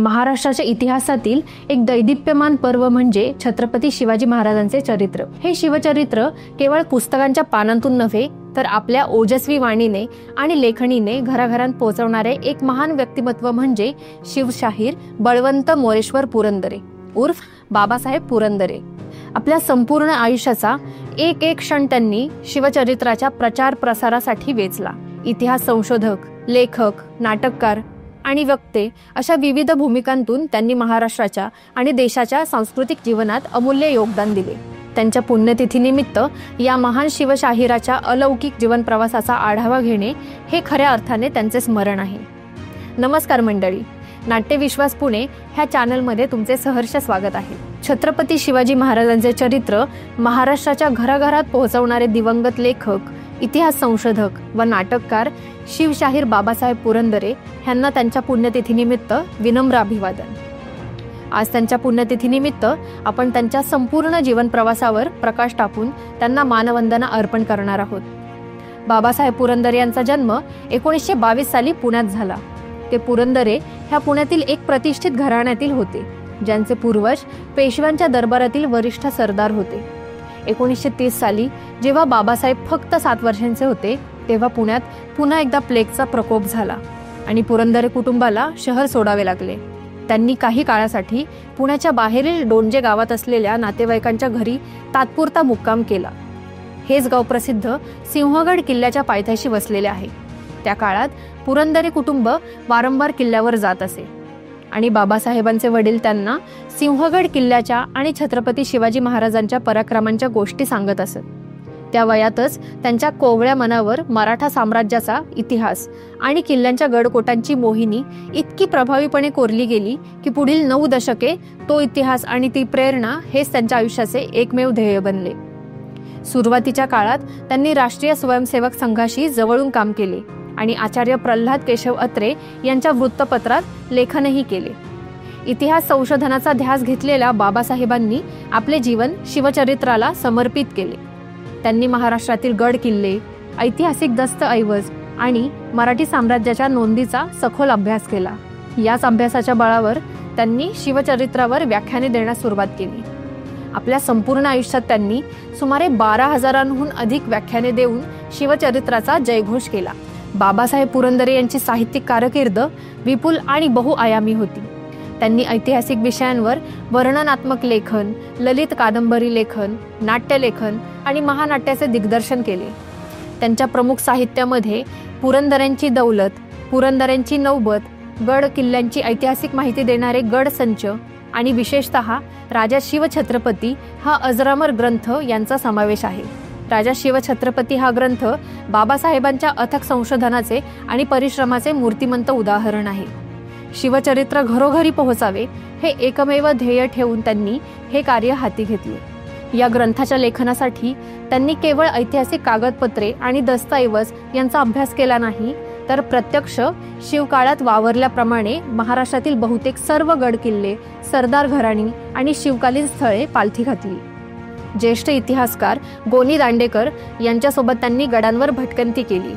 महाराष्ट्राच्या इतिहासातील एक दैदिप्यमान पर्व म्हणजे छत्रपती शिवाजी महाराजांचे चरित्र। हे शिवचरित्र केवळ पुस्तकांच्या पानांतून नव्हे तर आपल्या ओजस्वी वाणीने आणि लेखणीने घराघरांत पोहोचवणारे एक महान व्यक्तिमत्व म्हणजे शिवशाहीर बळवंत मोरेश्वर पुरंदरे उर्फ बाबासाहेब पुरंदरे। आपल्या संपूर्ण आयुष्याचा एक एक क्षण त्यांनी शिवचरित्राच्या प्रचार प्रसारासाठी वेचला। इतिहास संशोधक, लेखक, नाटककार आणि वक्ते अशा विविध भूमिकांतून त्यांनी महाराष्ट्राच्या आणि देशाच्या सांस्कृतिक जीवनात अमूल्य योगदान दिले। त्यांच्या पुण्यतिथीनिमित्त या महान शिवशाहिराच्या अलौकिक जीवन प्रवासाचा आढावा घेणे हे खऱ्या अर्थाने त्यांचे स्मरण आहे। नमस्कार मंडळी, नाट्यविश्वास पुणे ह्या चॅनलमध्ये तुमचे सहर्ष स्वागत आहे। छत्रपती शिवाजी महाराजांचे चरित्र महाराष्ट्राच्या घराघरात पोहोचवणारे दिवंगत लेखक, इतिहास संशोधक व नाटककार शिवशाहीर बाबासाहेब पुरंदरे यांना त्यांच्या पुण्यतिथीनिमित्त विनम्र अभिवादन। आज त्यांच्या पुण्यतिथीनिमित्त आपण त्यांच्या संपूर्ण जीवन प्रवासावर प्रकाश टाकून त्यांना मानवंदना अर्पण करणार आहोत। बाबासाहेब पुरंदरे यांचा जन्म 1922 साली पुण्यात झाला। ते पुरंदरे ह्या पुण्यातील एक प्रतिष्ठित घराण्यातील होते, ज्यांचे पूर्वज पेशव्यांच्या दरबारातील वरिष्ठ सरदार होते। 1930 साली जेव्हा बाबासाहेब फक्त 7 वर्षांचे होते तेव्हा पुण्यात पुन्हा एकदा प्लेगचा प्रकोप झाला आणि पुरंदरे कुटुंबाला शहर सोडावे लागले। त्यांनी काही काळासाठी पुण्याच्या बाहेरील डोंजे गावात असलेल्या नातेवाईकांच्या घरी तात्पुरता मुक्काम केला। हेच गाव प्रसिद्ध सिंहगड किल्ल्याच्या पायथ्याशी वसलेले आहे। त्या काळात पुरंदरे कुटुंब वारंवार किल्ल्यावर जात असे आणि बाबासाहेबांचे वडील त्यांना सिंहगड किल्ल्याच्या आणि छत्रपती शिवाजी महाराजांच्या पराक्रमांच्या गोष्टी सांगत असत। त्या वयातच त्यांच्या कोवळ्या मनावर मराठा साम्राज्याचा इतिहास आणि किल्ल्यांच्या गडकोटांची मोहिनी इतकी प्रभावीपणे कोरली गेली की पुढील 9 दशके तो इतिहास आणि ती प्रेरणा हेच त्यांच्या आयुष्याचे एकमेव ध्येय बनले। सुरुवातीच्या काळात त्यांनी राष्ट्रीय स्वयंसेवक संघाशी जवळून काम केले आणि आचार्य प्रल्हाद केशव अत्रे यांच्या वृत्तपत्रात लेखनही केले। इतिहास संशोधनाचा ध्यास घेतलेल्या बाबासाहेबांनी आपले जीवन शिवचरित्राला समर्पित केले। त्यांनी महाराष्ट्रातील गड किल्ले, ऐतिहासिक दस्तऐवज आणि मराठी साम्राज्याच्या नोंदीचा सखोल अभ्यास केला। याच अभ्यासाच्या बळावर त्यांनी शिवचरित्रावर व्याख्याने देण्यास सुरुवात केली। आपल्या संपूर्ण आयुष्यात त्यांनी सुमारे 12,000हून अधिक व्याख्याने देऊन शिवचरित्राचा जयघोष केला। बाबासाहेब पुरंदरे यांची साहित्यिक कारकीर्द विपुल आणि बहुआयामी होती। त्यांनी ऐतिहासिक विषयांवर वर्णनात्मक लेखन, ललित कादंबरी लेखन, नाट्यलेखन आणि महानाट्याचे दिग्दर्शन केले। त्यांच्या प्रमुख साहित्यामध्ये पुरंदऱ्यांची दौलत, पुरंदऱ्यांची नौबत, गड किल्ल्यांची ऐतिहासिक माहिती देणारे गड संच आणि विशेषतः राजा शिवछत्रपती हा अजरामर ग्रंथ यांचा समावेश आहे। राजा शिवछत्रपती हा ग्रंथ बाबासाहेबांच्या अथक संशोधनाचे आणि परिश्रमाचे मूर्तिमंत उदाहरण आहे। शिवचरित्र घरोघरी पोहोचावे हे एकमेव ध्येय ठेवून त्यांनी हे कार्य हाती घेतले। या ग्रंथाच्या लेखनासाठी त्यांनी केवळ ऐतिहासिक कागदपत्रे आणि दस्तऐवज यांचा अभ्यास केला नाही, तर प्रत्यक्ष शिवकाळात वावरल्याप्रमाणे महाराष्ट्रातील बहुतेक सर्व गड किल्ले, सरदार घराणी आणि शिवकालीन स्थळे पालथी घातली। ज्येष्ठ इतिहासकार गोनी दांडेकर यांच्यासोबत त्यांनी गडांवर भटकंती केली,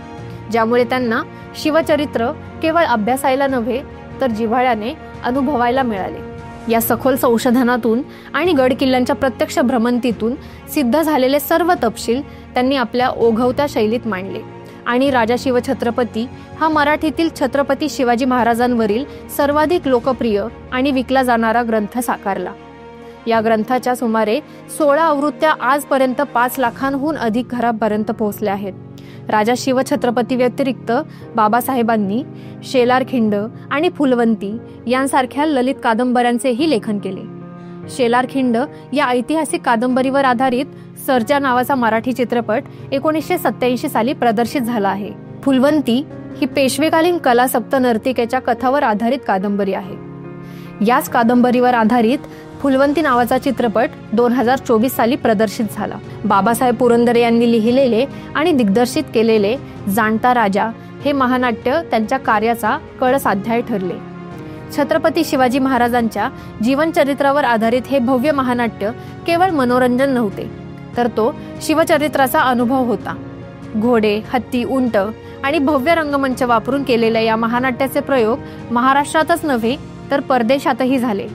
ज्यामुळे त्यांना शिवचरित्र केवळ अभ्यासायला नव्हे तर जिव्हाळ्याने अनुभवायला मिळाले। या सखोल संशोधनातून आणि गड किल्ल्यांच्या प्रत्यक्ष भ्रमंतीतून सिद्ध झालेले सर्व तपशील त्यांनी आपल्या ओघवत्या शैलीत मांडले आणि राजा शिवछत्रपती हा मराठीतील छत्रपती शिवाजी महाराजांवरील सर्वाधिक लोकप्रिय आणि विकला जाणारा ग्रंथ साकारला। या ग्रंथाच्या सुमारे 16 आवृत्त्या आजपर्यंत 5 लाखांहून अधिक घरापर्यंत पोहोचल्या आहेत। राजा शिवछत्रपती व्यतिरिक्त बाबासाहेबांनी शेलारखिंड आणि फुलवंती यांसारख्या ललित कादंबऱ्यांचेही लेखन केले। शेलारखिंड या ऐतिहासिक कादंबरीवर आधारित सर्जा नावाचा मराठी चित्रपट 1987 साली प्रदर्शित झाला आहे। फुलवंती ही पेशवेकालीन कला सप्त नर्तिकेच्या कथावर आधारित कादंबरी आहे। याच कादंबरीवर आधारित फुलवंती नावाचा चित्रपट 2024 साली प्रदर्शित झाला। बाबासाहेब पुरंदरे यांनी लिहिलेले आणि दिग्दर्शित केलेले जाणता राजा हे महानाट्य त्यांच्या कार्याचा कळस अध्याय ठरले। छत्रपती शिवाजी महाराजांच्या जीवनचरित्रावर आधारित हे भव्य महानाट्य केवळ मनोरंजन नव्हते, तर तो शिवचरित्राचा अनुभव होता। घोडे, हत्ती, उंट आणि भव्य रंगमंच वापरून केलेल्या या महानाट्याचे प्रयोग महाराष्ट्रातच नव्हे तर परदेशातही झाले.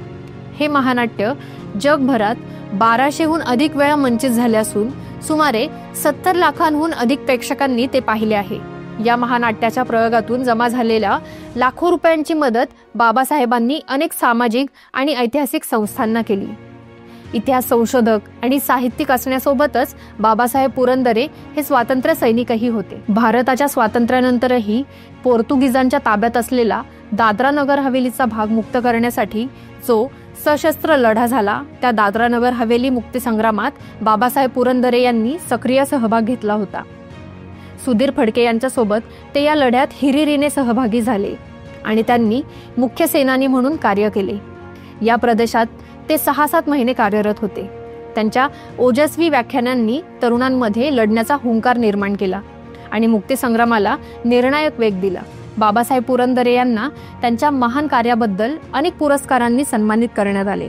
हे महानाट्य जगभरात 1200हून अधिक वेळा मंचित झाले असून सुमारे 70 लाखांहून अधिक प्रेक्षकांनी ते पाहिले आहे. या महानाट्याच्या प्रयोगातून जमा झालेल्या लाखो रुपयांची मदत बाबासाहेबांनी अनेक सामाजिक आणि ऐतिहासिक संस्थांना केली. इतिहास संशोधक आणि साहित्यिक असण्यासोबतच बाबासाहेब पुरंदरे हे स्वातंत्र्य सैनिकही होते. भारताच्या स्वातंत्र्यानंतरही पोर्तुगीजांच्या ताब्यात असलेला दादरा नगर हवेलीचा भाग मुक्त करण्यासाठी जो सशस्त्र लढा झाला, त्या दादरा नगर हवेली मुक्ती संग्रामात बाबासाहेब पुरंदरे यांनी सक्रिय सहभाग घेतला होता. सुधीर फडके यांच्यासोबत ते या लढ्यात हिरिरीने सहभागी झाले आणि त्यांनी मुख्य सेनानी म्हणून कार्य केले. या प्रदेशात ते 6-7 महिने कार्यरत होते. त्यांच्या ओजस्वी व्याख्यानांनी तरुणांमध्ये लढण्याचा हुंकार निर्माण केला आणि मुक्ती संग्रामाला निर्णायक वेग दिला. बाबासाहेब पुरंदरे यांना त्यांच्या महान कार्याबद्दल अनेक पुरस्कारांनी सन्मानित करण्यात आले.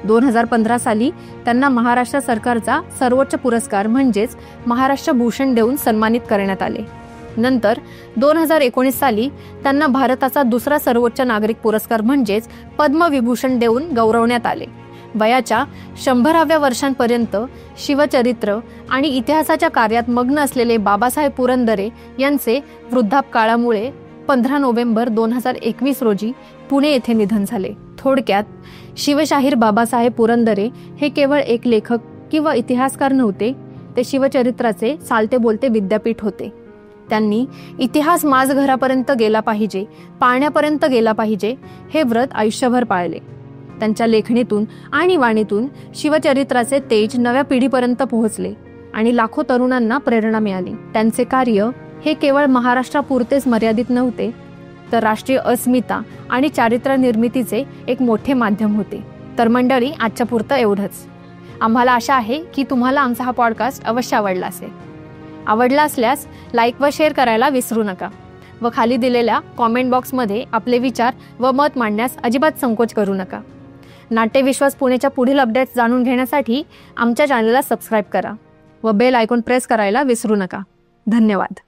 2015 साली त्यांना महाराष्ट्र सरकारचा सर्वोच्च पुरस्कार म्हणजेच महाराष्ट्र भूषण देऊन सन्मानित करण्यात आले. नंतर 2019 साली त्यांना भारताचा दुसरा सर्वोच्च नागरिक पुरस्कार म्हणजेच पद्मविभूषण देऊन गौरवण्यात आले. वयाच्या 100व्या वर्षांपर्यंत शिवचरित्र आणि इतिहासाच्या कार्यात मग्न असलेले बाबासाहेब पुरंदरे यांचे वृद्धापकाळामुळे 15 नोव्हेंबर 2021 रोजी पुणे येथे निधन झाले. थोडक्यात शिवशाहीर बाबासाहेब पुरंदरे हे केवळ एक लेखक किंवा इतिहासकार नव्हते, ते शिवचरित्राचे चालते बोलते विद्यापीठ होते. त्यांनी इतिहास माझघरापर्यंत गेला पाहिजे, पाळण्यापर्यंत गेला पाहिजे हे व्रत आयुष्यभर पाळले. त्यांच्या लेखणीतून आणि वाणीतून शिवचरित्राचे तेज नव्या पिढीपर्यंत पोहोचले आणि लाखो तरुणांना प्रेरणा मिळाली. त्यांचे कार्य हे केवळ महाराष्ट्रापुरतेच मर्यादित नव्हते, तर राष्ट्रीय अस्मिता आणि चारित्र्य निर्मितीचे एक मोठे माध्यम होते. तर मंडळी, आजच्या पुरतं एवढंच. आम्हाला आशा आहे की तुम्हाला आमचा हा पॉडकास्ट अवश्य आवडला असेल. आवडला असल्यास लाईक व शेअर करायला विसरू नका व खाली दिलेल्या कॉमेंट बॉक्समध्ये आपले विचार व मत मांडण्यास अजिबात संकोच करू नका. नाट्यविश्वास पुणेच्या पुढील अपडेट्स जाणून घेण्यासाठी आमच्या चॅनलला सबस्क्राईब करा व बेल आयकॉन प्रेस करायला विसरू नका. धन्यवाद.